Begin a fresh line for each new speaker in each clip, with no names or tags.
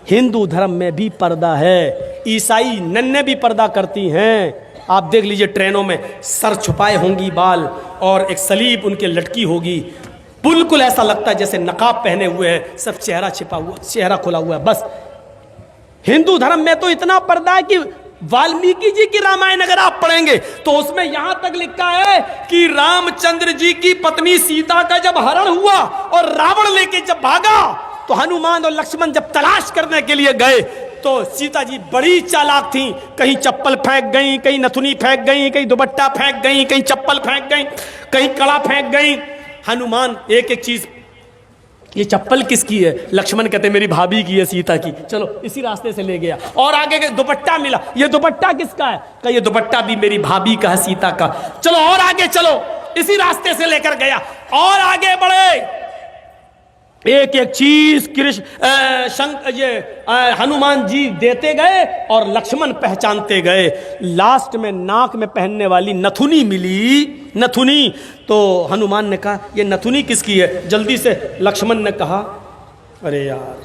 हिंदू धर्म में भी पर्दा है, ईसाई नन्हे भी पर्दा करती हैं। आप देख लीजिए, ट्रेनों में सर छुपाए होंगी बाल और एक सलीब उनके लटकी होगी, बिल्कुल ऐसा लगता है जैसे नकाब पहने हुए हैं, सब चेहरा छिपा हुआ, चेहरा खुला हुआ है। बस हिंदू धर्म में तो इतना पर्दा है कि वाल्मीकि जी की रामायण अगर आप पढ़ेंगे तो उसमें यहां तक लिखा है कि रामचंद्र जी की पत्नी सीता का जब हरण हुआ और रावण लेके जब भागा तो हनुमान और लक्ष्मण जब तलाश करने के लिए गए तो सीता जी बड़ी चालाक थी, कहीं चप्पल फेंक गई, कहीं नथुनी फेंक गई, कहीं दुपट्टा फेंक गई, कहीं चप्पल फेंक गई, कहीं कड़ा फेंक गई। हनुमान एक एक चीज, ये चप्पल किसकी है? लक्ष्मण कहते मेरी भाभी की है, सीता की। चलो इसी रास्ते से ले गया। और आगे के दुपट्टा मिला, ये दुपट्टा किसका है? कहा ये दुपट्टा भी मेरी भाभी का है, सीता का। चलो और आगे चलो, इसी रास्ते से लेकर गया। और आगे बढ़े, एक एक चीज हनुमान जी देते गए और लक्ष्मण पहचानते गए। लास्ट में नाक में पहनने वाली नथुनी मिली, नथुनी। तो हनुमान ने कहा ये नथुनी किसकी है? जल्दी से लक्ष्मण ने कहा अरे यार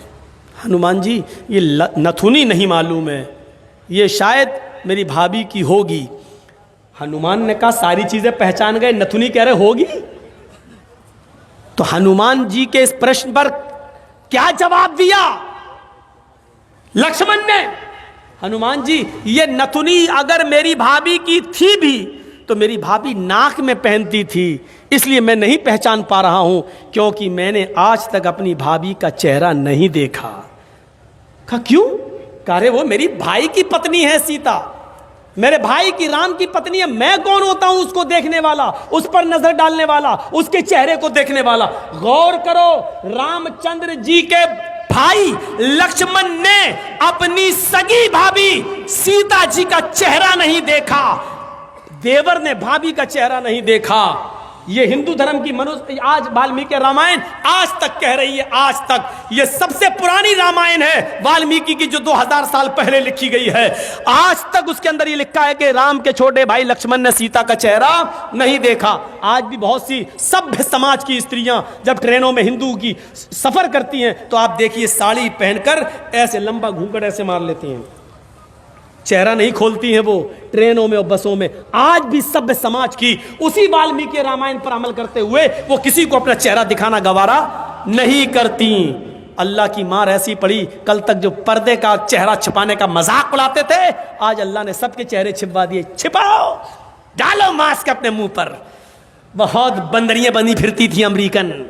हनुमान जी ये नथुनी नहीं मालूम है, ये शायद मेरी भाभी की होगी। हनुमान ने कहा सारी चीजें पहचान गए, नथुनी कह रहे होगी। तो हनुमान जी के इस प्रश्न पर क्या जवाब दिया लक्ष्मण ने? हनुमान जी ये नथुनी अगर मेरी भाभी की थी भी तो मेरी भाभी नाक में पहनती थी, इसलिए मैं नहीं पहचान पा रहा हूं, क्योंकि मैंने आज तक अपनी भाभी का चेहरा नहीं देखा। कहा क्यों? कह वो मेरी भाई की पत्नी है सीता, मेरे भाई की राम की पत्नी है, मैं कौन होता हूं उसको देखने वाला, उस पर नजर डालने वाला, उसके चेहरे को देखने वाला। गौर करो, रामचंद्र जी के भाई लक्ष्मण ने अपनी सगी भाभी सीता जी का चेहरा नहीं देखा, देवर ने भाभी का चेहरा नहीं देखा। ये हिंदू धर्म की मनुष्य आज वाल्मीकि रामायण आज तक कह रही है, आज तक ये सबसे पुरानी रामायण है वाल्मीकि की, जो 2000 साल पहले लिखी गई है। आज तक उसके अंदर ये लिखा है कि राम के छोटे भाई लक्ष्मण ने सीता का चेहरा नहीं देखा। आज भी बहुत सी सभ्य समाज की स्त्रियां जब ट्रेनों में हिंदू की सफर करती हैं तो आप देखिए साड़ी पहनकर ऐसे लंबा घूंघट ऐसे मार लेती हैं, चेहरा नहीं खोलती हैं वो ट्रेनों में और बसों में। आज भी सभ्य समाज की उसी वाल्मीकि रामायण पर अमल करते हुए वो किसी को अपना चेहरा दिखाना गवारा नहीं करती। अल्लाह की मार ऐसी पड़ी, कल तक जो पर्दे का चेहरा छिपाने का मजाक उड़ाते थे, आज अल्लाह ने सबके चेहरे छिपवा दिए। छिपाओ, डालो मास्क अपने मुंह पर। बहुत बंदरियां बनी फिरती थी अमेरिकन,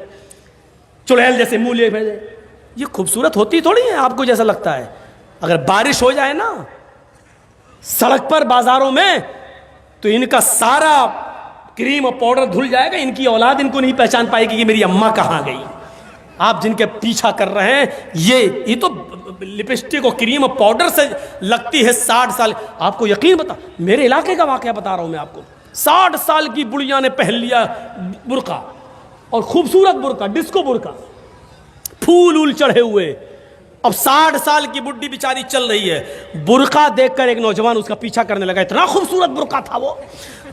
चुड़ैल जैसे मुंह लिए भेजे। ये खूबसूरत होती थोड़ी है आपको जैसा लगता है। अगर बारिश हो जाए ना सड़क पर बाजारों में तो इनका सारा क्रीम और पाउडर धुल जाएगा, इनकी औलाद इनको नहीं पहचान पाएगी कि मेरी अम्मा कहाँ गई। आप जिनके पीछा कर रहे हैं ये तो लिपस्टिक और क्रीम और पाउडर से लगती है 60 साल। आपको यकीन बता, मेरे इलाके का वाकया बता रहा हूं मैं आपको। 60 साल की बुढ़िया ने पहन लिया बुर्का, और खूबसूरत बुर्का, डिस्को बुर्का, फूल उल चढ़े हुए। अब 60 साल की बुढ़ी बेचारी चल रही है, बुर्का देखकर एक नौजवान उसका पीछा करने लगा। इतना खूबसूरत बुर्का था वो,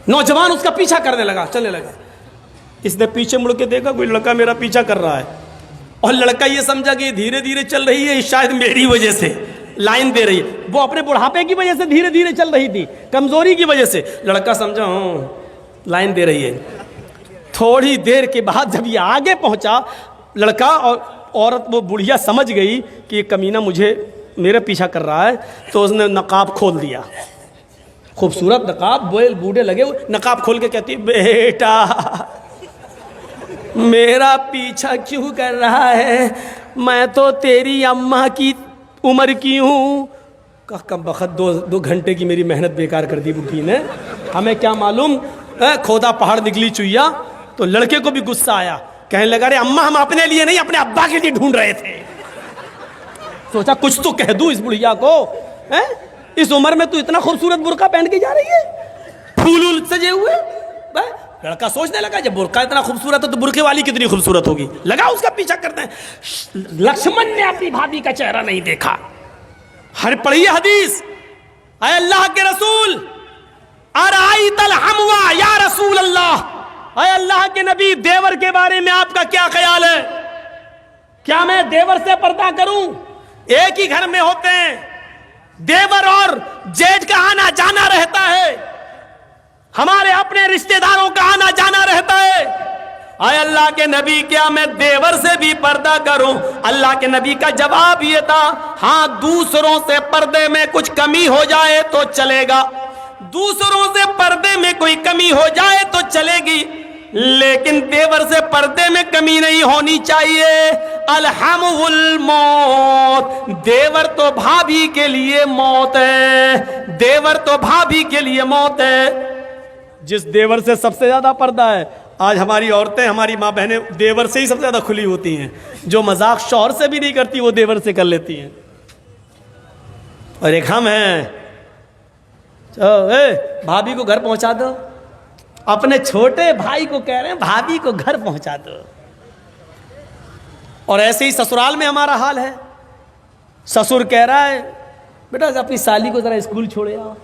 नौजवान उसका पीछा करने लगा, चलने लगा। इसने पीछे मुड़ के देखा कोई लड़का मेरा पीछा कर रहा है, और लड़का ये समझा कि धीरे धीरे चल रही है, शायद मेरी वजह से लाइन दे रही है। वो अपने बुढ़ापे की वजह से धीरे धीरे चल रही थी, कमजोरी की वजह से। लड़का समझा लाइन दे रही है। थोड़ी देर के बाद जब ये आगे पहुंचा, लड़का और औरत, वो बुढ़िया समझ गई कि ये कमीना मेरे पीछा कर रहा है, तो उसने नकाब खोल दिया। खूबसूरत नकाब, बूढ़े लगे, नकाब खोल के कहती बेटा मेरा पीछा क्यों कर रहा है, मैं तो तेरी अम्मा की उम्र की हूँ। कम बखत 2 घंटे की मेरी मेहनत बेकार कर दी बुढ़ी ने, हमें क्या मालूम खोदा पहाड़ निकली चुईया। तो लड़के को भी गुस्सा आया, कहने लगा अरे अम्मा हम अपने लिए नहीं अपने अब्बा के लिए ढूंढ रहे थे। सोचा कुछ तो कह दूं इस बुढ़िया को, इस उम्र में तू इतना खूबसूरत बुर्का पहन के जा रही है, फूल सजे हुए। लड़का सोचने लगा जब बुर्का इतना खूबसूरत है तो बुर्के वाली कितनी खूबसूरत होगी, लगा उसका पीछा करते हैं। लक्ष्मण ने अपनी भाभी का चेहरा नहीं देखा। हर पढ़िए हदीस, अल्लाह के रसूल अराइतल हमवा या रसूल अल्लाह, अरे अल्लाह के नबी देवर के बारे में आपका क्या ख्याल है? क्या मैं देवर से पर्दा करूं? एक ही घर में होते हैं, देवर और जेठ का आना जाना रहता है, हमारे अपने रिश्तेदारों का आना जाना रहता है। आए अल्लाह के नबी, क्या मैं देवर से भी पर्दा करूं? अल्लाह के नबी का जवाब ये था, हां दूसरों से पर्दे में कुछ कमी हो जाए तो चलेगा, दूसरों से पर्दे में कोई कमी हो जाए तो चलेगी, लेकिन देवर से पर्दे में कमी नहीं होनी चाहिए। अलहमुल मौत, देवर तो भाभी के लिए मौत है, देवर तो भाभी के लिए मौत है। जिस देवर से सबसे ज्यादा पर्दा है, आज हमारी औरतें, हमारी माँ बहनें देवर से ही सबसे ज्यादा खुली होती हैं। जो मजाक शौहर से भी नहीं करती वो देवर से कर लेती हैं। और एक हम हैं, भाभी को घर पहुंचा दो, अपने छोटे भाई को कह रहे हैं भाभी को घर पहुंचा दो। और ऐसे ही ससुराल में हमारा हाल है, ससुर कह रहा है बेटा अपनी साली को जरा स्कूल छोड़े आओ।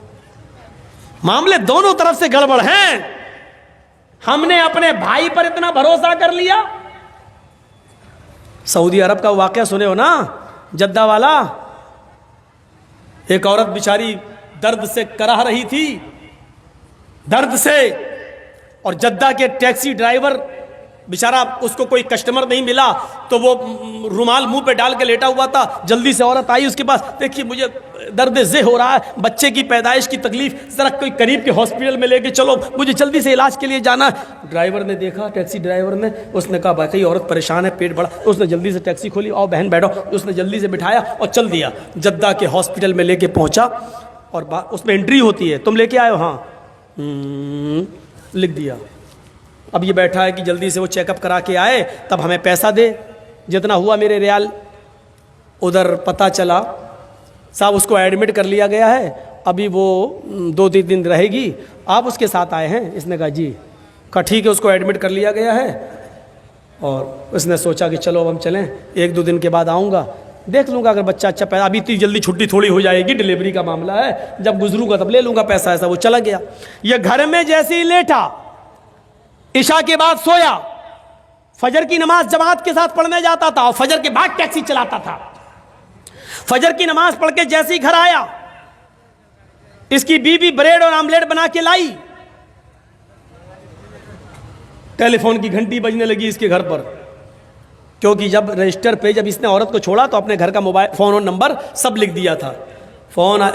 मामले दोनों तरफ से गड़बड़ हैं। हमने अपने भाई पर इतना भरोसा कर लिया। सऊदी अरब का वाकया सुने हो ना, जद्दा वाला, एक औरत बेचारी दर्द से कराह रही थी, दर्द से, और जद्दा के टैक्सी ड्राइवर बेचारा, उसको कोई कस्टमर नहीं मिला तो वो रुमाल मुंह पे डाल के लेटा हुआ था। जल्दी से औरत आई उसके पास, देखिए मुझे दर्द जे हो रहा है, बच्चे की पैदाइश की तकलीफ, जरा कोई करीब के हॉस्पिटल में लेके चलो, मुझे जल्दी से इलाज के लिए जाना है। ड्राइवर ने देखा, टैक्सी ड्राइवर ने, उसने कहा भाई औरत परेशान है, पेट बड़ा, उसने जल्दी से टैक्सी खोली, आओ बहन बैठो, उसने जल्दी से बिठाया और चल दिया। जद्दा के हॉस्पिटल में लेके पहुंचा और उसमें एंट्री होती है, तुम लेके आए हो? हाँ, लिख दिया। अब ये बैठा है कि जल्दी से वो चेकअप करा के आए तब हमें पैसा दे, जितना हुआ मेरे रियाल। उधर पता चला साहब उसको एडमिट कर लिया गया है, अभी वो 2-3 दिन रहेगी, आप उसके साथ आए हैं? इसने कहा जी। कहा ठीक है, उसको एडमिट कर लिया गया है। और उसने सोचा कि चलो अब हम चलें, 1-2 दिन के बाद आऊँगा, देख लूँगा अगर बच्चा अच्छा पैदा, अभी इतनी जल्दी छुट्टी थोड़ी हो जाएगी, डिलीवरी का मामला है, जब गुजरूंगा तब ले लूँगा पैसा। ऐसा वो चला गया। ये घर में जैसे ही लेटा, इशा के बाद सोया, फजर की नमाज जमात के साथ पढ़ने जाता था और फजर के बाद टैक्सी चलाता था। फजर की नमाज पढ़ के जैसे ही घर आया, इसकी बीवी ब्रेड और आमलेट बना के लाई, टेलीफोन की घंटी बजने लगी इसके घर पर, क्योंकि जब रजिस्टर पे जब इसने औरत को छोड़ा तो अपने घर का मोबाइल फोन और नंबर सब लिख दिया था। फोन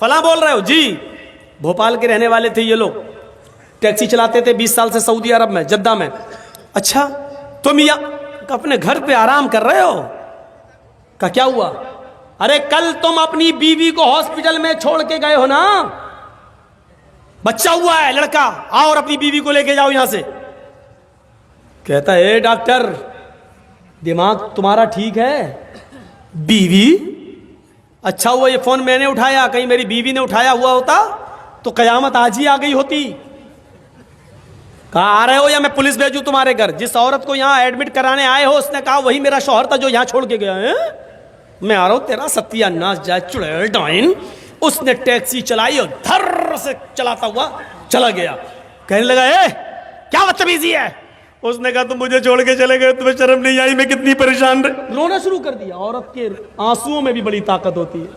फला बोल रहे हो? जी। भोपाल के रहने वाले थे ये लोग, टैक्सी चलाते थे 20 साल से सऊदी अरब में, जद्दा में। अच्छा तुम यहाँ अपने घर पे आराम कर रहे हो? का क्या हुआ? अरे कल तुम अपनी बीवी को हॉस्पिटल में छोड़ के गए हो ना, बच्चा हुआ है लड़का, आओ और अपनी बीवी को लेके जाओ यहां से। कहता है डॉक्टर दिमाग तुम्हारा ठीक है? बीवी? अच्छा हुआ ये फोन मैंने उठाया, कहीं मेरी बीवी ने उठाया हुआ होता तो कयामत आज ही आ गई होती। कहा आ रहे हो या मैं पुलिस भेजूं तुम्हारे घर? जिस औरत को यहाँ एडमिट कराने आए हो उसने कहा वही मेरा शौहर था जो यहाँ छोड़ के गया है। मैं आ रहा हूं, तेरा सत्यानाश जाए चुड़ैल डाइन। उसने टैक्सी चलाई और धर से चलाता हुआ चला गया। कहने लगा क्या बदतमीजी है? उसने कहा तुम मुझे छोड़ के चले गए, तुम्हें शर्म नहीं आई? मैं कितनी परेशान रही। रोना शुरू कर दिया। औरत के आंसुओं में भी बड़ी ताकत होती है।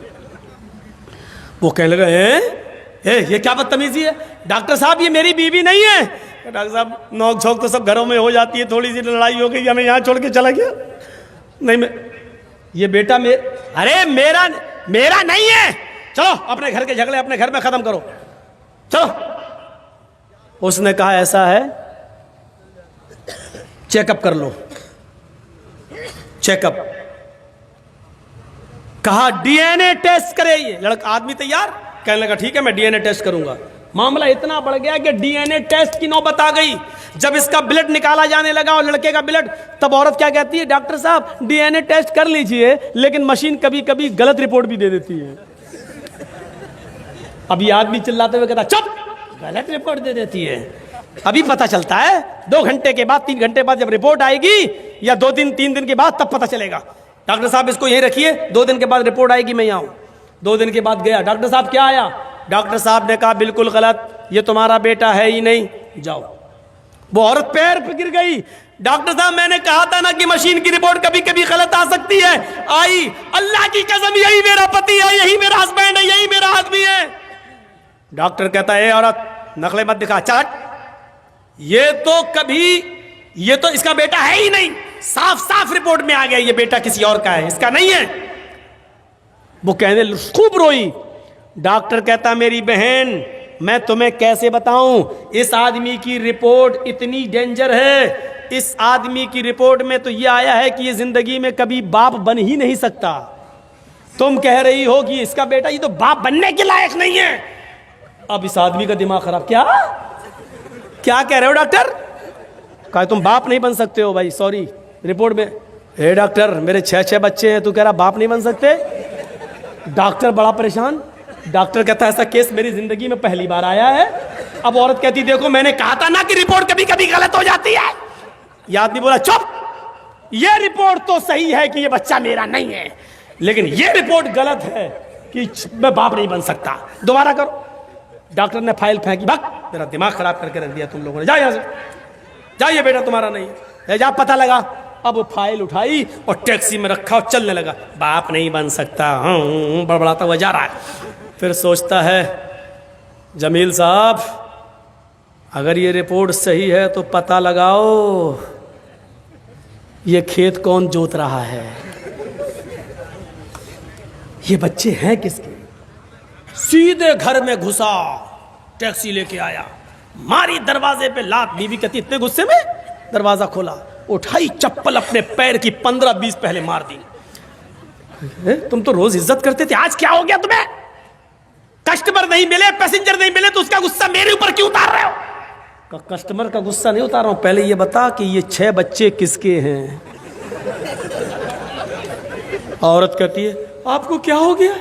वो कहने लगा ये क्या बदतमीजी है? डॉक्टर साहब ये मेरी बीवी नहीं है। डॉक्टर साहब नोक झोंक तो सब घरों में हो जाती है, थोड़ी सी लड़ाई हो गई, हमें यहाँ छोड़ के चला गया। नहीं मैं ये बेटा अरे मेरा नहीं है, चलो अपने घर के झगड़े अपने घर में खत्म करो, चलो। उसने कहा ऐसा है चेकअप कर लो। चेकअप कहा डीएनए टेस्ट करे। ये लड़का आदमी तैयार, कहने लगा ठीक है मैं डीएनए टेस्ट करूंगा। मामला इतना बढ़ गया कि डीएनए टेस्ट की नौबत आ गई। जब इसका ब्लड निकाला जाने लगा और लड़के का ब्लड, तब औरत क्या कहती है? डॉक्टर साहब डीएनए टेस्ट कर लीजिए, लेकिन मशीन कभी कभी गलत रिपोर्ट भी दे देती है। अभी आदमी चिल्लाते हुए कहता चुप, गलत रिपोर्ट दे देती है। अभी पता चलता है 2 घंटे के बाद, 3 घंटे बाद जब रिपोर्ट आएगी, या 2 दिन 3 दिन के बाद, तब पता चलेगा। डॉक्टर साहब इसको यहीं रखिए, 2 दिन के बाद रिपोर्ट आएगी, मैं यहाँ हूं। 2 दिन के बाद गया, डॉक्टर साहब क्या आया? डॉक्टर साहब ने कहा बिल्कुल गलत, ये तुम्हारा बेटा है ही नहीं, जाओ। वो औरत पैर पे गिर गई। डॉक्टर साहब मैंने कहा था ना कि मशीन की रिपोर्ट कभी कभी गलत आ सकती है, आई। अल्लाह की कसम यही मेरा पति है, यही मेरा हस्बैंड है, यही मेरा आदमी है। डॉक्टर कहता है औरत नकले मत दिखा, चट। ये तो इसका बेटा है ही नहीं, साफ साफ रिपोर्ट में आ गया ये बेटा किसी और का है, इसका नहीं है। वो कहने खूब रोई। डॉक्टर कहता मेरी बहन मैं तुम्हें कैसे बताऊं, इस आदमी की रिपोर्ट इतनी डेंजर है, इस आदमी की रिपोर्ट में तो यह आया है कि ये जिंदगी में कभी बाप बन ही नहीं सकता। तुम कह रही हो कि इसका बेटा ये तो बाप बनने के लायक नहीं है। अब इस आदमी का दिमाग खराब। क्या कह रहे हो डॉक्टर? कहा तुम बाप नहीं बन सकते हो। भाई सॉरी, रिपोर्ट में हे डॉक्टर मेरे 6 बच्चे हैं, तू कह रहा बाप नहीं बन सकते। डॉक्टर बड़ा परेशान। डॉक्टर कहता है ऐसा केस मेरी जिंदगी में पहली बार आया है। अब औरत कहती देखो मैंने कहा था ना कि रिपोर्ट कभी कभी गलत हो जाती है। यह आदमी बोला चुप, यह रिपोर्ट तो सही है कि यह बच्चा मेरा नहीं है, लेकिन यह रिपोर्ट गलत है कि मैं बाप नहीं बन सकता। दोबारा करो। डॉक्टर ने फाइल फेंकी। भाग, मेरा दिमाग खराब करके रख दिया तुम लोगों ने, जाओ यहां से, जाइए बेटा तुम्हारा नहीं है, जा पता लगा। अब वो फाइल उठाई और टैक्सी में रखा और चलने लगा। बाप नहीं बन सकता, बड़बड़ाता हुआ जा रहा है। फिर सोचता है जमील साहब अगर ये रिपोर्ट सही है तो पता लगाओ ये खेत कौन जोत रहा है, ये बच्चे हैं किसके। सीधे घर में घुसा, टैक्सी लेके आया, मारी दरवाजे पे लात। बीवी कहती इतने गुस्से में दरवाजा खोला, उठाई चप्पल अपने पैर की 15-20 पहले मार दी। तुम तो रोज इज्जत करते थे, आज क्या हो गया तुम्हें? कस्टमर नहीं मिले, पैसेंजर नहीं मिले तो उसका गुस्सा मेरे ऊपर क्यों उतार रहे हो? कस्टमर का गुस्सा नहीं उतार रहा हूं, पहले ये बता कि ये 6 बच्चे किसके हैं। औरत कहती है आपको क्या हो गया?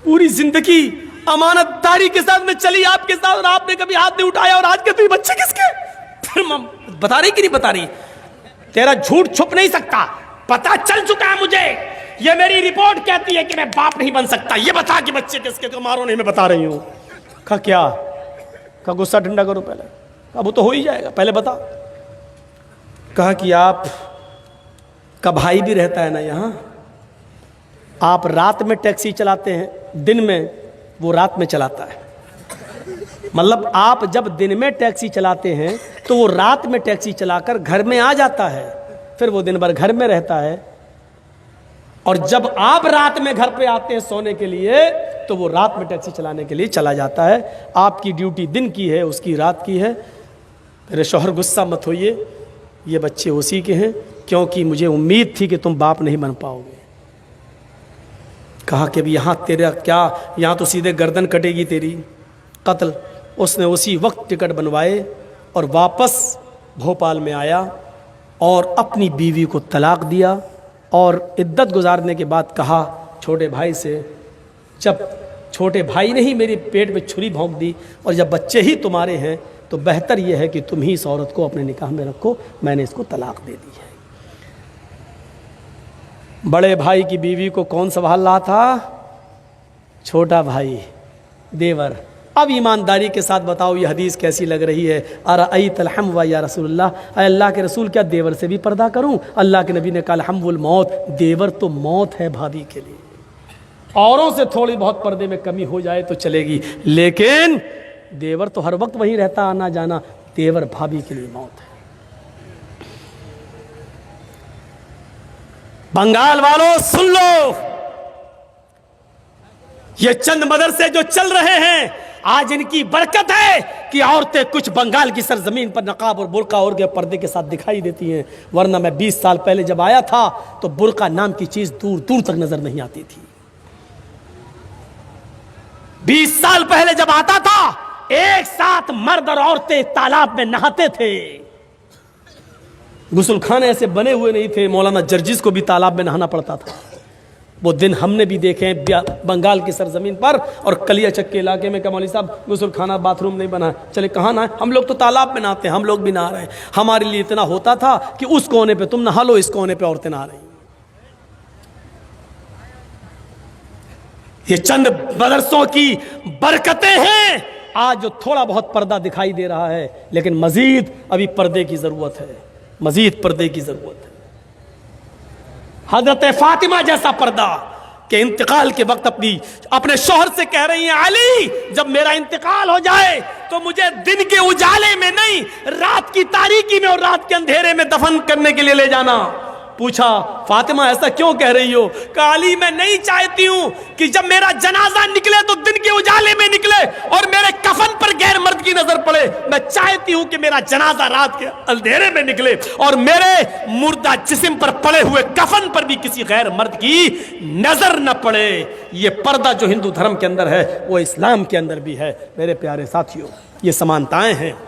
पूरी जिंदगी अमानतदारी के साथ में चली आपके साथ और आपने कभी हाथ नहीं उठाया, और आज कहते बच्चे किसके? फिर बता रही कि नहीं बता रही? तेरा झूठ छुप नहीं सकता, पता चल चुका है मुझे। ये मेरी रिपोर्ट कहती है कि मैं बाप नहीं बन सकता, ये बता कि बच्चे किसके। तो मारो नहीं, मैं बता रही हूं। कहा क्या? का गुस्सा ठंडा करो पहले। कहा वो तो हो ही जाएगा, पहले बता। कहा कि आप का भाई भी रहता है ना यहाँ, आप रात में टैक्सी चलाते हैं, दिन में वो रात में चलाता है। मतलब आप जब दिन में टैक्सी चलाते हैं तो वो रात में टैक्सी चलाकर घर में आ जाता है, फिर वो दिन भर घर में रहता है, और जब आप रात में घर पे आते हैं सोने के लिए तो वो रात में टैक्सी चलाने के लिए चला जाता है। आपकी ड्यूटी दिन की है, उसकी रात की है। मेरे शौहर गुस्सा मत होइए, ये बच्चे उसी के हैं, क्योंकि मुझे उम्मीद थी कि तुम बाप नहीं बन पाओगे। कहा कि अभी यहाँ तेरा क्या, यहाँ तो सीधे गर्दन कटेगी तेरी, कत्ल। उसने उसी वक्त टिकट बनवाए और वापस भोपाल में आया और अपनी बीवी को तलाक दिया, और इद्दत गुजारने के बाद कहा छोटे भाई से, जब छोटे भाई ने ही मेरे पेट में छुरी भोंक दी और जब बच्चे ही तुम्हारे हैं तो बेहतर यह है कि तुम ही इस औरत को अपने निकाह में रखो, मैंने इसको तलाक दे दी है। बड़े भाई की बीवी को कौन संभाल रहा था? छोटा भाई, देवर। अब ईमानदारी के साथ बताओ ये हदीस कैसी लग रही है? अरअयतल हम्व या रसूलल्लाह, अल्लाह के रसूल क्या देवर से भी पर्दा करूं? अल्लाह के नबी ने कहा हम्वुल मौत, देवर तो मौत है भाभी के लिए। औरों से थोड़ी बहुत पर्दे में कमी हो जाए तो चलेगी, लेकिन देवर तो हर वक्त वहीं रहता, आना जाना। देवर भाभी के लिए मौत है। बंगाल वालों सुन लो, ये चंद मदरसे जो चल रहे हैं आज इनकी बरकत है कि औरतें कुछ बंगाल की सरजमीन पर नकाब और बुर्का और के पर्दे के साथ दिखाई देती हैं, वरना मैं 20 साल पहले जब आया था तो बुर्का नाम की चीज दूर दूर तक नजर नहीं आती थी। 20 साल पहले जब आता था एक साथ मर्द और औरतें तालाब में नहाते थे। गुस्लखाने ऐसे बने हुए नहीं थे, मौलाना जर्जिस को भी तालाब में नहाना पड़ता था। वो दिन हमने भी देखे हैं बंगाल की सरजमीन पर, और कलिया चक्के इलाके में कमौली साहब गुस्लखाना बाथरूम नहीं बना, चले कहाँ नहाए? हम लोग तो तालाब में नहाते हैं, हम लोग भी नहा रहे हैं। हमारे लिए इतना होता था कि उस कोने पे तुम नहा लो, इस कोने पे औरतें नहा रही। ये चंद मदरसों की बरकतें हैं आज जो थोड़ा बहुत पर्दा दिखाई दे रहा है, लेकिन मजीद अभी पर्दे की जरूरत है। मजीद पर्दे की जरूरत है। हजरत फातिमा जैसा पर्दा के इंतकाल के वक्त अपने शौहर से कह रही हैं, अली जब मेरा इंतकाल हो जाए तो मुझे दिन के उजाले में नहीं, रात की तारीकी में और रात के अंधेरे में दफन करने के लिए ले जाना। पूछा, फातिमा ऐसा क्यों कह रही हो? कहा, अली मैं नहीं चाहती हूं कि जब मेरा जनाजा निकले तो दिन के उजाले में निकले और मेरे कफन पर गैर मर्द की नजर पड़े। मैं चाहती हूं कि मेरा जनाजा रात के अंधेरे में निकले और मेरे मुर्दा जिस्म पर पड़े हुए कफन पर भी किसी गैर मर्द की नजर न पड़े। ये पर्दा जो हिंदू धर्म के अंदर है वो इस्लाम के अंदर भी है। मेरे प्यारे साथियों, ये समानताएं हैं।